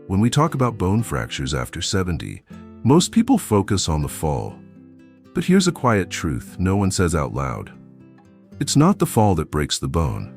When we talk about bone fractures after 70, most people focus on the fall. But here's a quiet truth no one says out loud. It's not the fall that breaks the bone.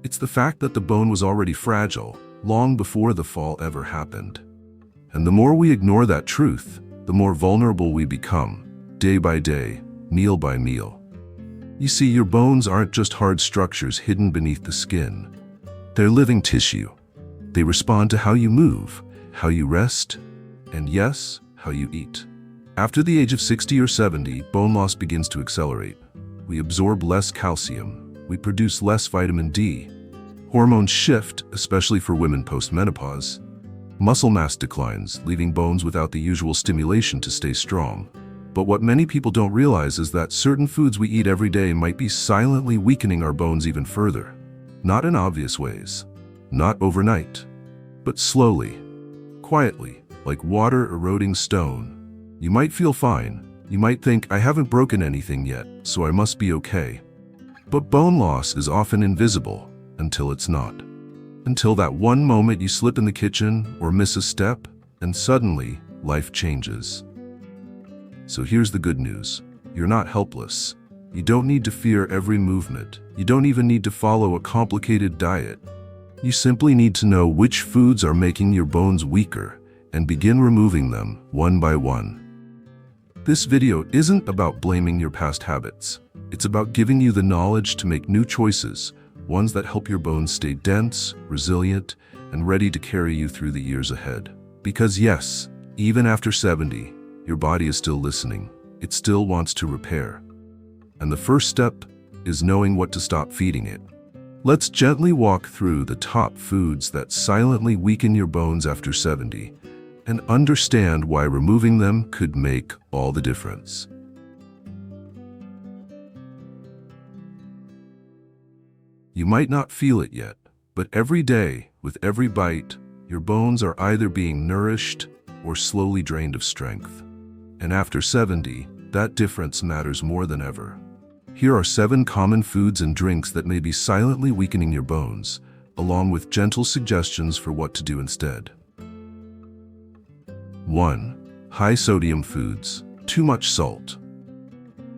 It's the fact that the bone was already fragile long before the fall ever happened. And the more we ignore that truth, the more vulnerable we become, day by day, meal by meal. You see, your bones aren't just hard structures hidden beneath the skin. They're living tissue. They respond to how you move, how you rest, and yes, how you eat. After the age of 60 or 70, bone loss begins to accelerate. We absorb less calcium. We produce less vitamin D. Hormones shift, especially for women post-menopause. Muscle mass declines, leaving bones without the usual stimulation to stay strong. But what many people don't realize is that certain foods we eat every day might be silently weakening our bones even further. Not in obvious ways, not overnight, but slowly, quietly, like water eroding stone. You might feel fine. You might think, I haven't broken anything yet, so I must be okay. But bone loss is often invisible until it's not. Until that one moment you slip in the kitchen or miss a step, and suddenly life changes. So here's the good news. You're not helpless. You don't need to fear every movement. You don't even need to follow a complicated diet. You simply need to know which foods are making your bones weaker and begin removing them one by one. This video isn't about blaming your past habits. It's about giving you the knowledge to make new choices, ones that help your bones stay dense, resilient, and ready to carry you through the years ahead. Because yes, even after 70, your body is still listening. It still wants to repair. And the first step is knowing what to stop feeding it. Let's gently walk through the top foods that silently weaken your bones after 70 and understand why removing them could make all the difference. You might not feel it yet, but every day, with every bite, your bones are either being nourished or slowly drained of strength. And after 70, that difference matters more than ever. Here are 7 common foods and drinks that may be silently weakening your bones, along with gentle suggestions for what to do instead. 1. High-sodium foods. Too much salt.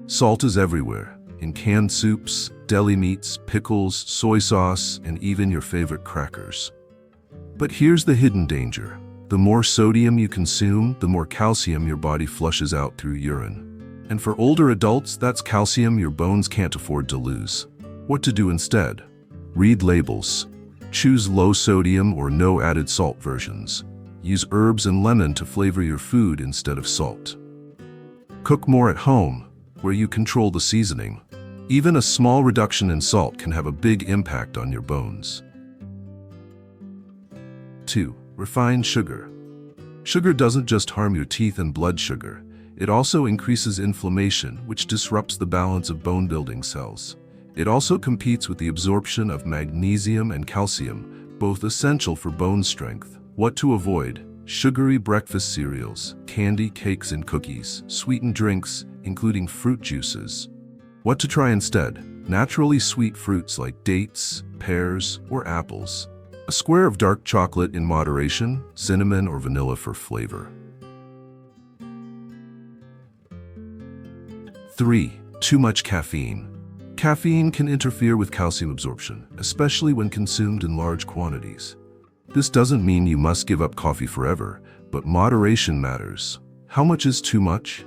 Salt is everywhere, in canned soups, deli meats, pickles, soy sauce, and even your favorite crackers. But here's the hidden danger. The more sodium you consume, the more calcium your body flushes out through urine. And for older adults, that's calcium your bones can't afford to lose. What to do instead? Read labels. Choose low sodium or no added salt versions. Use herbs and lemon to flavor your food instead of salt. Cook more at home, where you control the seasoning. Even a small reduction in salt can have a big impact on your bones. 2. Refined sugar. Sugar doesn't just harm your teeth and blood sugar. It also increases inflammation, which disrupts the balance of bone-building cells. It also competes with the absorption of magnesium and calcium, both essential for bone strength. What to avoid? Sugary breakfast cereals, candy, cakes, and cookies, sweetened drinks, including fruit juices. What to try instead? Naturally sweet fruits like dates, pears, or apples. A square of dark chocolate in moderation, cinnamon or vanilla for flavor. 3. Too much caffeine. Caffeine can interfere with calcium absorption, especially when consumed in large quantities. This doesn't mean you must give up coffee forever, but moderation matters. How much is too much?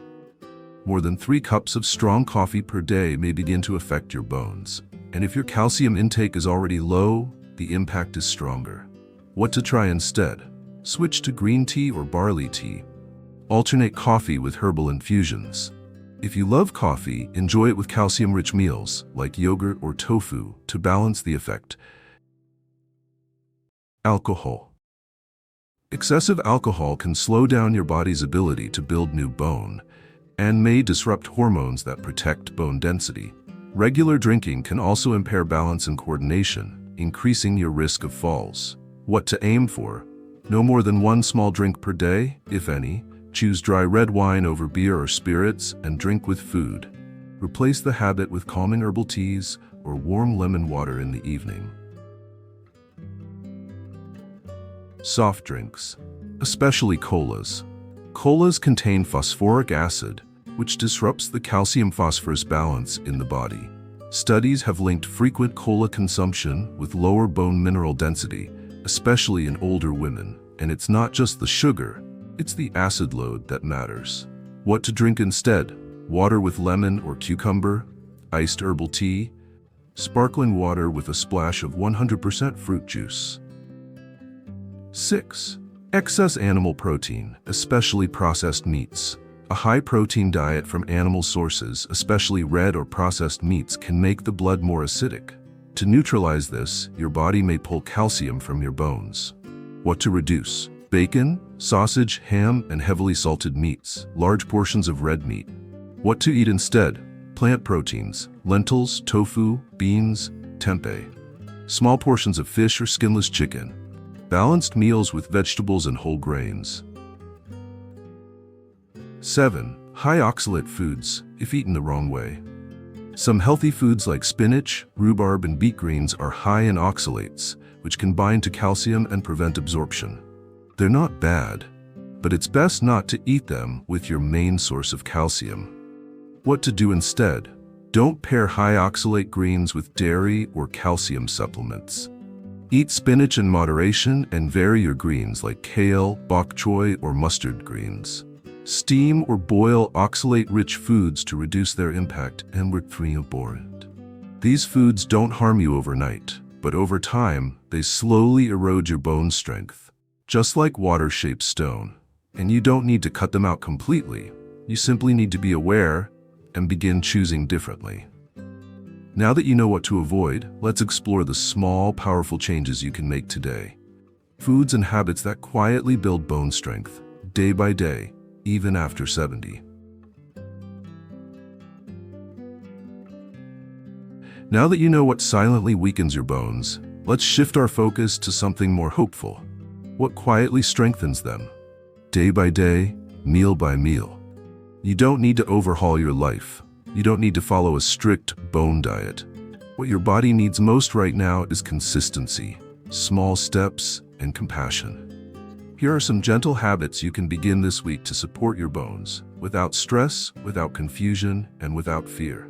More than 3 cups of strong coffee per day may begin to affect your bones. And if your calcium intake is already low, the impact is stronger. What to try instead? Switch to green tea or barley tea. Alternate coffee with herbal infusions. If you love coffee, enjoy it with calcium-rich meals like yogurt or tofu to balance the effect. Alcohol. Excessive alcohol can slow down your body's ability to build new bone and may disrupt hormones that protect bone density. Regular drinking can also impair balance and coordination, increasing your risk of falls. What to aim for? No more than 1 small drink per day, if any. Choose dry red wine over beer or spirits and drink with food. Replace the habit with calming herbal teas or warm lemon water in the evening. Soft drinks. especially colas. Colas contain phosphoric acid, which disrupts the calcium-phosphorus balance in the body. Studies have linked frequent cola consumption with lower bone mineral density, especially in older women. And it's not just the sugar, it's the acid load that matters. What to drink instead? Water with lemon or cucumber, iced herbal tea, sparkling water with a splash of 100% fruit juice. 6. Excess animal protein, especially processed meats. A high-protein diet from animal sources, especially red or processed meats, can make the blood more acidic. To neutralize this, your body may pull calcium from your bones. What to reduce? Bacon, sausage, ham, and heavily salted meats, large portions of red meat. What to eat instead? Plant proteins, lentils, tofu, beans, tempeh. Small portions of fish or skinless chicken. Balanced meals with vegetables and whole grains. 7. High oxalate foods, if eaten the wrong way. Some healthy foods like spinach, rhubarb, and beet greens are high in oxalates, which can bind to calcium and prevent absorption. They're not bad, but it's best not to eat them with your main source of calcium. What to do instead? Don't pair high oxalate greens with dairy or calcium supplements. Eat spinach in moderation and vary your greens like kale, bok choy, or mustard greens. Steam or boil oxalate-rich foods to reduce their impact and work free of board. These foods don't harm you overnight, but over time, they slowly erode your bone strength, just like water-shaped stone. And you don't need to cut them out completely. You simply need to be aware and begin choosing differently. Now that you know what to avoid, let's explore the small, powerful changes you can make today. Foods and habits that quietly build bone strength, day by day, even after 70. Now that you know what silently weakens your bones, let's shift our focus to something more hopeful. What quietly strengthens them? Day by day, meal by meal. You don't need to overhaul your life. You don't need to follow a strict bone diet. What your body needs most right now is consistency, small steps, and compassion. Here are some gentle habits you can begin this week to support your bones, without stress, without confusion, and without fear.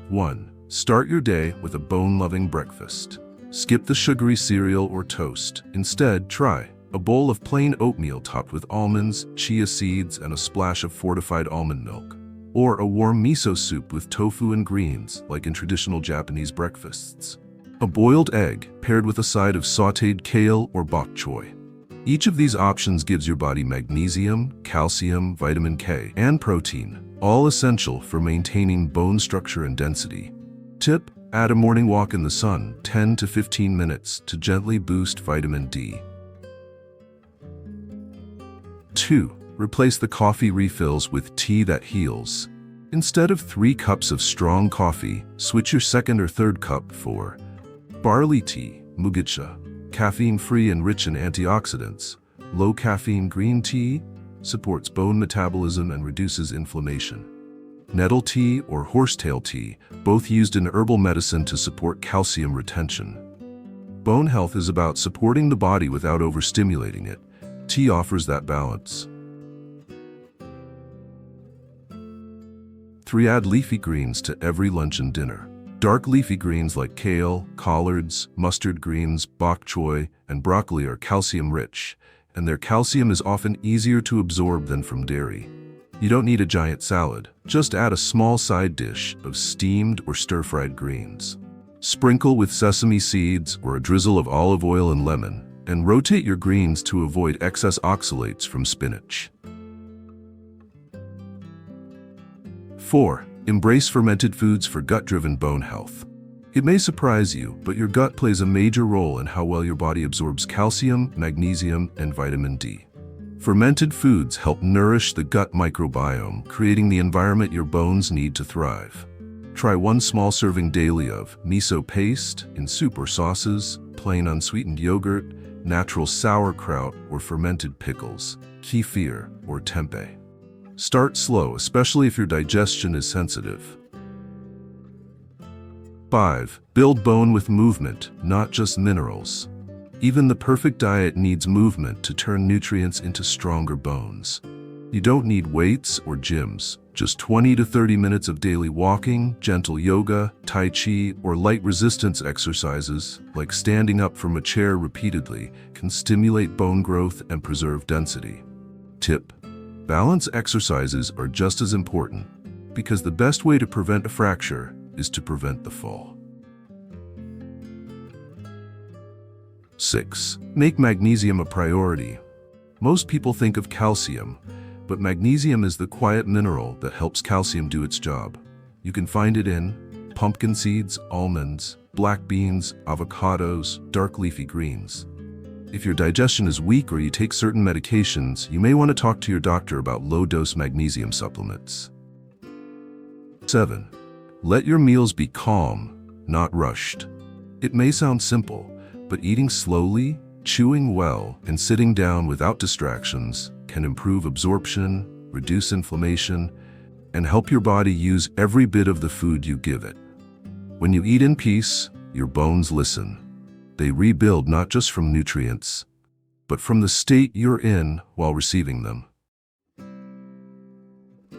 1. Start your day with a bone-loving breakfast. Skip the sugary cereal or toast. Instead, try a bowl of plain oatmeal topped with almonds, chia seeds, and a splash of fortified almond milk. Or a warm miso soup with tofu and greens, like in traditional Japanese breakfasts. A boiled egg paired with a side of sautéed kale or bok choy. Each of these options gives your body magnesium, calcium, vitamin K, and protein, all essential for maintaining bone structure and density. Tip: add a morning walk in the sun, 10 to 15 minutes, to gently boost vitamin D. 2. Replace the coffee refills with tea that heals. Instead of 3 cups of strong coffee, switch your second or third cup for barley tea, mugicha, caffeine-free and rich in antioxidants. Low-caffeine green tea supports bone metabolism and reduces inflammation. Nettle tea or horsetail tea, both used in herbal medicine to support calcium retention. Bone health is about supporting the body without overstimulating it. Tea offers that balance. 3. Add leafy greens to every lunch and dinner. Dark leafy greens like kale, collards, mustard greens, bok choy, and broccoli are calcium-rich, and their calcium is often easier to absorb than from dairy. You don't need a giant salad. Just add a small side dish of steamed or stir-fried greens. Sprinkle with sesame seeds or a drizzle of olive oil and lemon, and rotate your greens to avoid excess oxalates from spinach. 4. Embrace fermented foods for gut-driven bone health. It may surprise you, but your gut plays a major role in how well your body absorbs calcium, magnesium, and vitamin D. Fermented foods help nourish the gut microbiome, creating the environment your bones need to thrive. Try 1 small serving daily of miso paste in soup or sauces, plain unsweetened yogurt, natural sauerkraut or fermented pickles, kefir or tempeh. Start slow, especially if your digestion is sensitive. 5. Build bone with movement, not just minerals. Even the perfect diet needs movement to turn nutrients into stronger bones. You don't need weights or gyms. Just 20 to 30 minutes of daily walking, gentle yoga, tai chi, or light resistance exercises, like standing up from a chair repeatedly, can stimulate bone growth and preserve density. Tip: balance exercises are just as important, because the best way to prevent a fracture is to prevent the fall. 6. Make magnesium a priority. Most people think of calcium, but magnesium is the quiet mineral that helps calcium do its job. You can find it in pumpkin seeds, almonds, black beans, avocados, dark leafy greens. If your digestion is weak or you take certain medications, you may want to talk to your doctor about low-dose magnesium supplements. 7. Let your meals be calm, not rushed. It may sound simple, but eating slowly, chewing well, and sitting down without distractions can improve absorption, reduce inflammation, and help your body use every bit of the food you give it. When you eat in peace, your bones listen. They rebuild not just from nutrients, but from the state you're in while receiving them.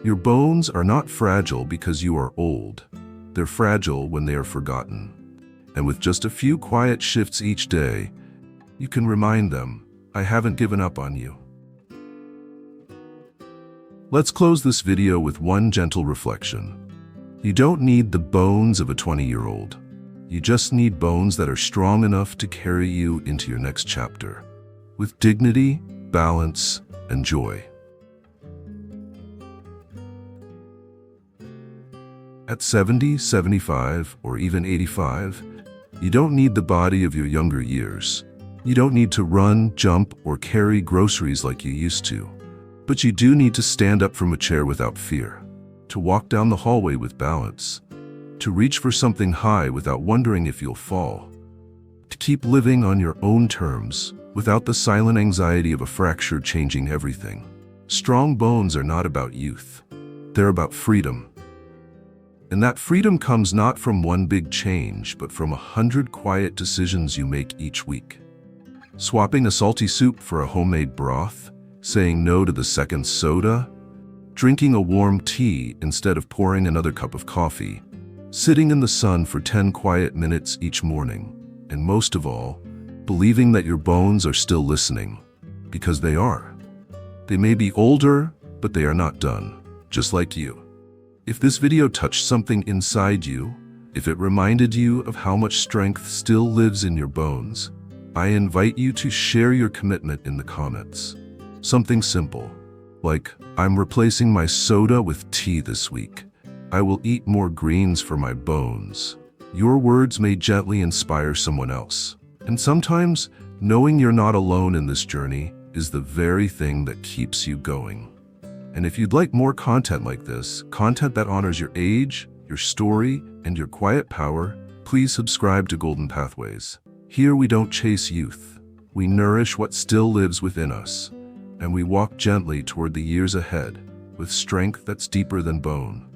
Your bones are not fragile because you are old. They're fragile when they are forgotten. And with just a few quiet shifts each day, you can remind them, I haven't given up on you. Let's close this video with one gentle reflection. You don't need the bones of a 20-year-old. You just need bones that are strong enough to carry you into your next chapter, with dignity, balance, and joy. At 70, 75, or even 85, you don't need the body of your younger years. You don't need to run, jump, or carry groceries like you used to. But you do need to stand up from a chair without fear, to walk down the hallway with balance, to reach for something high without wondering if you'll fall, to keep living on your own terms without the silent anxiety of a fracture changing everything. Strong bones are not about youth. They're about freedom. And that freedom comes not from one big change, but from 100 quiet decisions you make each week. Swapping a salty soup for a homemade broth, saying no to the second soda, drinking a warm tea instead of pouring another cup of coffee, sitting in the sun for 10 quiet minutes each morning, and most of all, believing that your bones are still listening, because they are. They may be older, but they are not done, just like you. If this video touched something inside you, if it reminded you of how much strength still lives in your bones, I invite you to share your commitment in the comments. Something simple, like, I'm replacing my soda with tea this week. I will eat more greens for my bones. Your words may gently inspire someone else. And sometimes, knowing you're not alone in this journey is the very thing that keeps you going. And if you'd like more content like this, content that honors your age, your story, and your quiet power, please subscribe to Golden Pathways. Here we don't chase youth. We nourish what still lives within us, and we walk gently toward the years ahead with strength that's deeper than bone.